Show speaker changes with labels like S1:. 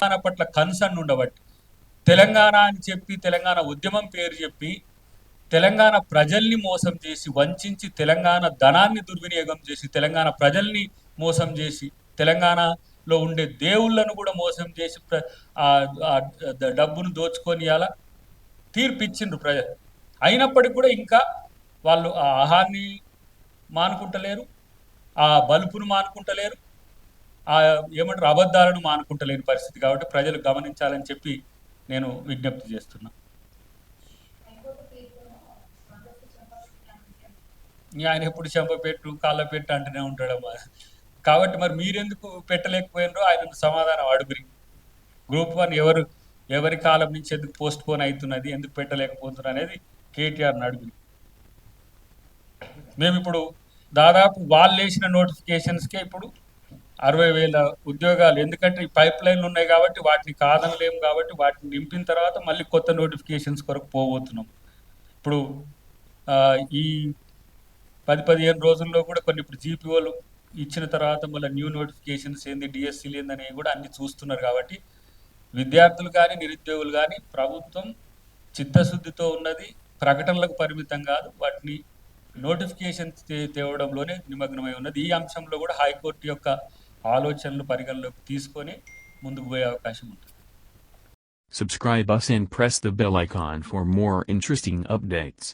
S1: తెలంగాణ పట్ల కన్సర్న్ ఉండబట్టి, తెలంగాణ అని చెప్పి తెలంగాణ ఉద్యమం పేరు చెప్పి తెలంగాణ ప్రజల్ని మోసం చేసి వంచించి తెలంగాణ ధనాన్ని దుర్వినియోగం చేసి తెలంగాణ ప్రజల్ని మోసం చేసి తెలంగాణలో ఉండే దేవుళ్ళను కూడా మోసం చేసి డబ్బును దోచుకొని అలా తీర్పిచ్చిండ్రు ప్రజలు. అయినప్పటికీ కూడా ఇంకా వాళ్ళు ఆ ఆహాన్ని మానుకుంటలేరు, ఆ బలుపును మానుకుంటలేరు, ఆ ఏమంటారు అబద్ధాలను మానుకుంటలేని పరిస్థితి. కాబట్టి ప్రజలు గమనించాలని చెప్పి నేను విజ్ఞప్తి చేస్తున్నా. ఆయన ఎప్పుడు చెంపపెట్టు కాళ్ళపెట్టు అంటూనే ఉంటాడమ్మా. కాబట్టి మరి మీరెందుకు పెట్టలేకపోయినరో ఆయన సమాధానం అడుగురి. గ్రూప్ 1 ఎవరి కాలం నుంచి ఎందుకు పోస్ట్ పోన్ అవుతున్నది, ఎందుకు పెట్టలేకపోతున్నారు అనేది కేటీఆర్ని అడుగురి. మేము ఇప్పుడు దాదాపు వాళ్ళు వేసిన నోటిఫికేషన్స్కే ఇప్పుడు 60,000 ఉద్యోగాలు. ఎందుకంటే ఈ పైప్ లైన్లు ఉన్నాయి కాబట్టి వాటిని కాదనలేము, కాబట్టి వాటిని నింపిన తర్వాత మళ్ళీ కొత్త నోటిఫికేషన్స్ కొరకు పోబోతున్నాం. ఇప్పుడు ఈ 10-15 రోజుల్లో కూడా కొన్ని ఇప్పుడు జీపీఓలు ఇచ్చిన తర్వాత మళ్ళీ న్యూ నోటిఫికేషన్స్ ఏంది, డిఎస్సీలు ఏందని కూడా అన్ని చూస్తున్నారు. కాబట్టి విద్యార్థులు కానీ నిరుద్యోగులు కానీ ప్రభుత్వం చిత్తశుద్ధితో ఉన్నది, ప్రకటనలకు పరిమితం కాదు, వాటిని నోటిఫికేషన్ తేవడంలోనే నిమగ్నమై ఉన్నది. ఈ అంశంలో కూడా హైకోర్టు యొక్క ఆలోచనలు పరిగణలోకి తీసుకొని ముందుకు పోయే అవకాశం ఉంటుంది.
S2: Subscribe us and press the bell icon for more interesting updates.